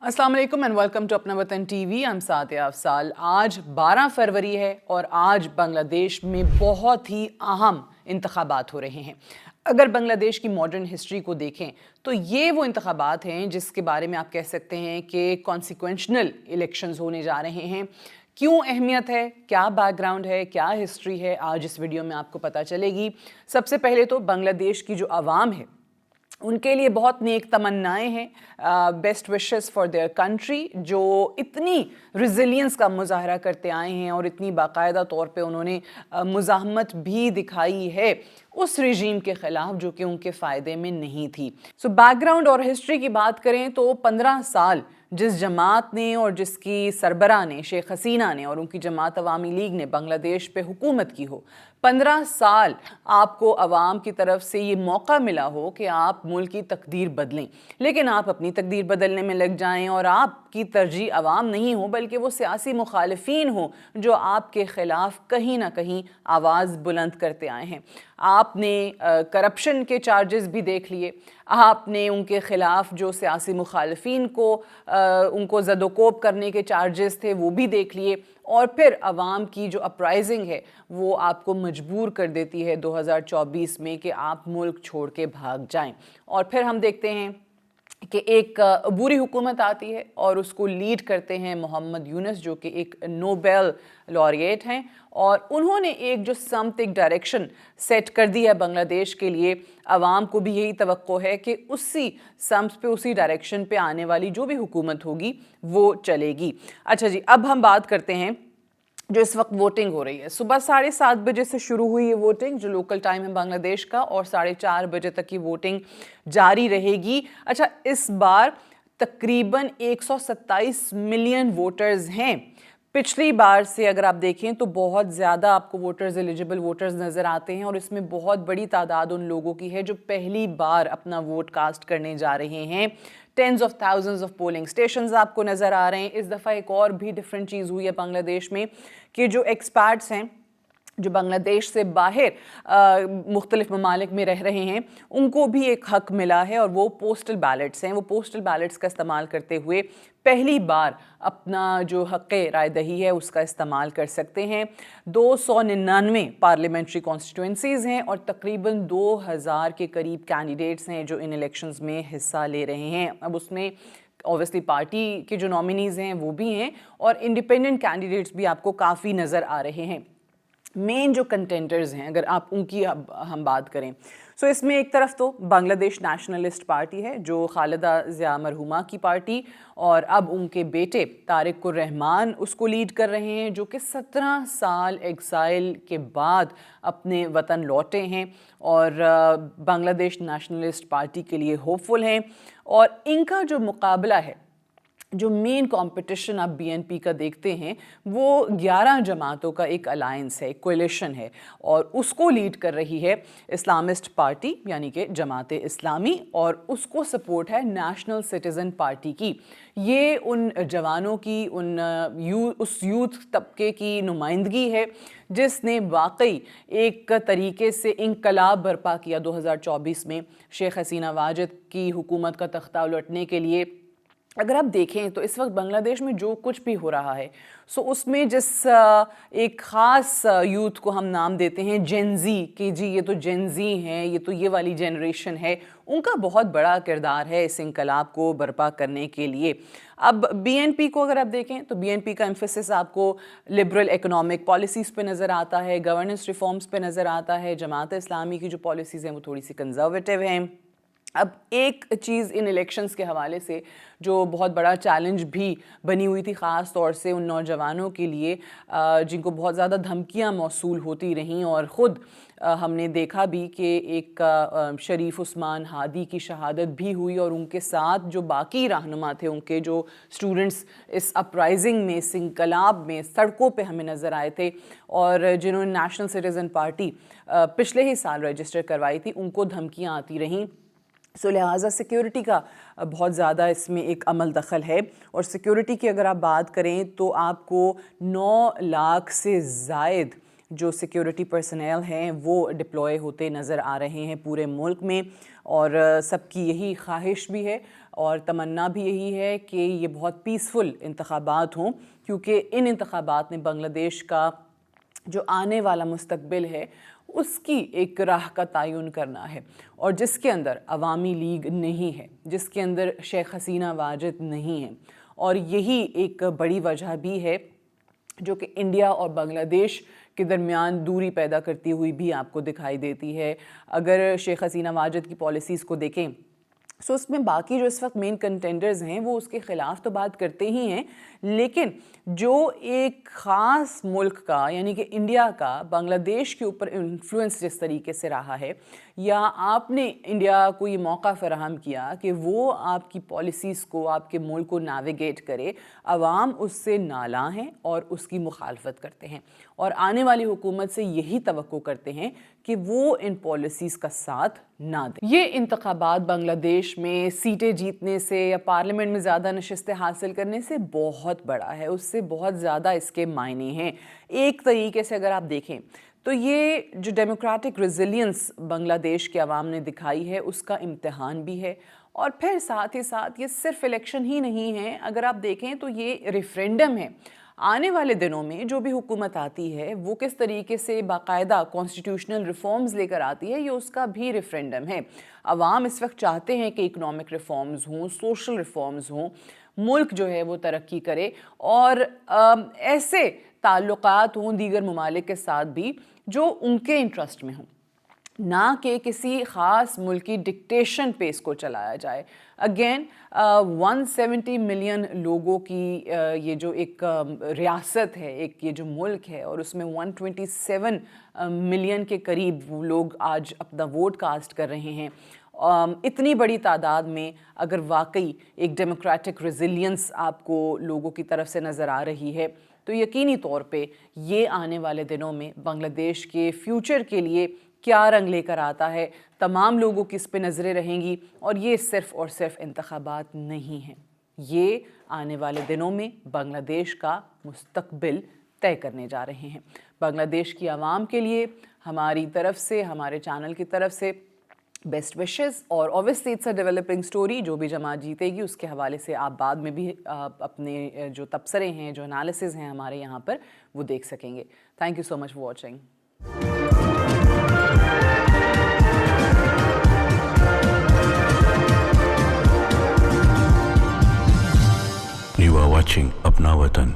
अस्सलाम वालेकुम and welcome to अपना वतन टीवी। I'm सातिया अफसाल। आज 12 फरवरी है और आज बांग्लादेश में बहुत ही अहम इंतखाबात हो रहे हैं। अगर बांग्लादेश की मॉडर्न हिस्ट्री को देखें तो ये वो इंतखाबात हैं जिसके बारे में आप कह सकते हैं कि कॉन्सिक्वेंशनल इलेक्शंस होने जा रहे हैं। क्यों अहमियत है, क्या बैकग्राउंड है, क्या हिस्ट्री है, आज इस वीडियो में आपको पता चलेगी। सबसे पहले तो बांग्लादेश की जो आवाम है उनके लिए बहुत नेक तमन्नाएं हैं, best wishes for their country, जो इतनी रिजिलियंस का मुजाहरा करते आए हैं और इतनी बाकायदा तौर पे उन्होंने मुज़ाहमत भी दिखाई है उस रजीम के ख़िलाफ़ जो कि उनके फ़ायदे में नहीं थी। सो बैकग्राउंड और हिस्ट्री की बात करें तो 15 साल जिस जमात ने और जिसकी सरबराह ने शेख हसीना ने और उनकी जमात अवामी लीग ने बांग्लादेश पे हुकूमत की हो, 15 साल आपको अवाम की तरफ से ये मौका मिला हो कि आप मुल्क की तकदीर बदलें, लेकिन आप अपनी तकदीर बदलने में लग जाएं और आपकी तरजीह अवाम नहीं हो बल्कि वो सियासी मुखालिफिन हो जो आपके ख़िलाफ़ कहीं ना कहीं आवाज़ बुलंद करते आए हैं। आपने करप्शन के चार्जेस भी देख लिए, आपने उनके ख़िलाफ़ जो सियासी मुखालिफिन को उनको ज़दोकोब करने के चार्जेस थे वो भी देख लिए, और फिर अवाम की जो अपराइजिंग है वो आपको मजबूर कर देती है 2024 में कि आप मुल्क छोड़ के भाग जाएं। और फिर हम देखते हैं कि एक बुरी हुकूमत आती है और उसको लीड करते हैं मोहम्मद यूनुस, जो कि एक नोबेल लॉरिएट हैं, और उन्होंने एक जो समथिंग डायरेक्शन सेट कर दी है बांग्लादेश के लिए। आवाम को भी यही तवक्को है कि उसी सम्त पे, उसी डायरेक्शन पे आने वाली जो भी हुकूमत होगी वो चलेगी। अच्छा जी, अब हम बात करते हैं जो इस वक्त वोटिंग हो रही है। सुबह 7:30 बजे से शुरू हुई ये वोटिंग जो लोकल टाइम है बांग्लादेश का, और 4:30 बजे तक की वोटिंग जारी रहेगी। अच्छा, इस बार तकरीबन 127 मिलियन वोटर्स हैं। पिछली बार से अगर आप देखें तो बहुत ज़्यादा आपको वोटर्स, एलिजिबल वोटर्स नज़र आते हैं, और इसमें बहुत बड़ी तादाद उन लोगों की है जो पहली बार अपना वोट कास्ट करने जा रहे हैं। Tens of thousands of polling stations आपको नज़र आ रहे हैं। इस दफ़ा एक और भी डिफरेंट चीज़ हुई है बांग्लादेश में कि जो एक्सपर्ट्स हैं जो बांग्लादेश से बाहर मुख्तलिफ ममालिक में रह रहे हैं उनको भी एक हक मिला है, और वो पोस्टल बैलेट्स हैं। वो पोस्टल बैलेट्स का इस्तेमाल करते हुए पहली बार अपना जो हक़ राय दही है उसका इस्तेमाल कर सकते हैं। 299 पार्लियामेंट्री कॉन्स्टिट्यूंसीज़ हैं और तकरीबन 2000 के करीब कैंडिडेट्स हैं जो इन इलेक्शंस में हिस्सा ले रहे हैं। अब उसमें ऑब्वियसली पार्टी के जो नॉमिनीज़ हैं वो भी हैं और इंडिपेंडेंट कैंडिडेट्स भी आपको काफ़ी नज़र आ रहे हैं। मेन जो कंटेंडर्स हैं अगर आप उनकी हम बात करें, सो इसमें एक तरफ तो बांग्लादेश नेशनलिस्ट पार्टी है जो खालिदा ज़िया मरहुमा की पार्टी, और अब उनके बेटे तारिक उर रहमान उसको लीड कर रहे हैं, जो कि 17 साल एग्ज़ाइल के बाद अपने वतन लौटे हैं और बांग्लादेश नेशनलिस्ट पार्टी के लिए होपफुल हैं। और इनका जो मुकाबला है, जो मेन कंपटीशन आप बीएनपी का देखते हैं, वो 11 जमातों का एक अलायंस है, कोलिशन है, और उसको लीड कर रही है इस्लामिस्ट पार्टी यानी कि जमात इस्लामी, और उसको सपोर्ट है नेशनल सिटीज़न पार्टी की। ये उन जवानों की, उस यूथ तबके की नुमाइंदगी है जिसने वाकई एक तरीके से इनकलाब बर्पा किया 2024 में शेख हसीना वाजिद की हुकूमत का तख्ता उलटने के लिए। अगर आप देखें तो इस वक्त बांग्लादेश में जो कुछ भी हो रहा है, सो उसमें जिस एक ख़ास यूथ को हम नाम देते हैं जेनजी, कि जी ये तो जेनजी हैं, ये तो ये वाली जनरेशन है, उनका बहुत बड़ा किरदार है इस इनकलाब को बर्पा करने के लिए। अब बीएनपी को अगर आप देखें तो बीएनपी का एम्फेसिस आपको लिबरल इकोनॉमिक पॉलिसीज़ पे नज़र आता है, गवर्नेंस रिफॉर्म्स पे नज़र आता है। जमात इस्लामी की जो पॉलिसीज़ हैं वो थोड़ी सी कंजर्वेटिव हैं। अब एक चीज़ इन इलेक्शंस के हवाले से जो बहुत बड़ा चैलेंज भी बनी हुई थी, ख़ास तौर से उन नौजवानों के लिए जिनको बहुत ज़्यादा धमकियां मौसूल होती रहीं, और ख़ुद हमने देखा भी कि एक शरीफ उस्मान हादी की शहादत भी हुई, और उनके साथ जो बाकी रहनुमा थे, उनके जो स्टूडेंट्स इस अपराइजिंग में, इस इंकलाब में सड़कों पे हमें नज़र आए थे, और जिन्होंने नेशनल सिटीज़न पार्टी पिछले ही साल रजिस्टर करवाई थी, उनको धमकियाँ आती रहीं। सो लिहाजा सिक्योरिटी का बहुत ज़्यादा इसमें एक अमल दखल है, और सिक्योरिटी की अगर आप बात करें तो आपको 9 लाख से ज़ायद जो सिक्योरिटी पर्सनल हैं वो डिप्लॉय होते नज़र आ रहे हैं पूरे मुल्क में, और सबकी यही ख्वाहिश भी है اور تمنا بھی یہی ہے کہ یہ بہت پیسفل انتخابات ہوں، کیونکہ ان انتخابات نے بنگلہ دیش کا جو آنے والا مستقبل ہے اس کی ایک راہ کا تعین کرنا ہے، اور جس کے اندر عوامی لیگ نہیں ہے، جس کے اندر شیخ حسینہ واجد نہیں ہے، اور یہی ایک بڑی وجہ بھی ہے جو کہ انڈیا اور بنگلہ دیش کے درمیان دوری پیدا کرتی ہوئی بھی آپ کو دکھائی دیتی ہے۔ اگر شیخ حسینہ واجد کی پالیسیز کو دیکھیں سو اس میں باقی جو اس وقت مین کنٹینڈرز ہیں وہ اس کے خلاف تو بات کرتے ہی ہیں، لیکن جو ایک خاص ملک کا یعنی کہ انڈیا کا بنگلہ دیش کے اوپر انفلوئنس جس طریقے سے رہا ہے، یا آپ نے انڈیا کو یہ موقع فراہم کیا کہ وہ آپ کی پالیسیز کو، آپ کے ملک کو نیویگیٹ کرے، عوام اس سے نالاں ہیں اور اس کی مخالفت کرتے ہیں، اور آنے والی حکومت سے یہی توقع کرتے ہیں کہ وہ ان پالیسیز کا ساتھ نہ دیں۔ یہ انتخابات بنگلہ دیش میں سیٹیں جیتنے سے یا پارلیمنٹ میں زیادہ نشستیں حاصل کرنے سے بہت بڑا ہے، اس سے بہت زیادہ اس کے معنی ہیں۔ ایک طریقے سے اگر آپ دیکھیں تو یہ جو ڈیموکریٹک ریزیلینس بنگلہ دیش کے عوام نے دکھائی ہے اس کا امتحان بھی ہے، اور پھر ساتھ ہی ساتھ یہ صرف الیکشن ہی نہیں ہے، اگر آپ دیکھیں تو یہ ریفرینڈم ہے۔ آنے والے دنوں میں جو بھی حکومت آتی ہے وہ کس طریقے سے باقاعدہ کانسٹیٹیوشنل ریفارمز لے کر آتی ہے، یہ اس کا بھی ریفرینڈم ہے۔ عوام اس وقت چاہتے ہیں کہ اکنامک ریفارمز ہوں، سوشل ریفارمز ہوں، ملک جو ہے وہ ترقی کرے، اور ایسے تعلقات ہوں دیگر ممالک کے ساتھ بھی جو ان کے انٹرسٹ میں ہوں، نہ کہ کسی خاص ملکی ڈکٹیشن پہ اس کو چلایا جائے۔ اگین 170 ملین لوگوں کی یہ جو ایک ریاست ہے، ایک یہ جو ملک ہے، اور اس میں 127 ملین کے قریب لوگ آج اپنا ووٹ کاسٹ کر رہے ہیں۔ اتنی بڑی تعداد میں اگر واقعی ایک ڈیموکریٹک ریزیلینس آپ کو لوگوں کی طرف سے نظر آ رہی ہے تو یقینی طور پہ یہ آنے والے دنوں میں بنگلہ دیش کے فیوچر کے لیے کیا رنگ لے کر آتا ہے، تمام لوگوں کی اس پہ نظریں رہیں گی، اور یہ صرف اور صرف انتخابات نہیں ہیں، یہ آنے والے دنوں میں بنگلہ دیش کا مستقبل طے کرنے جا رہے ہیں۔ بنگلہ دیش کی عوام کے لیے ہماری طرف سے، ہمارے چینل کی طرف سے بیسٹ وشز، اور obviously it's a developing story, جو بھی جماعت جیتے گی اس کے حوالے سے آپ بعد میں بھی اپنے جو تبصرے ہیں، جو انالیسز ہیں ہمارے یہاں پر، وہ دیکھ سکیں گے۔ Thank you so much for watching. You are watching Apna Watan.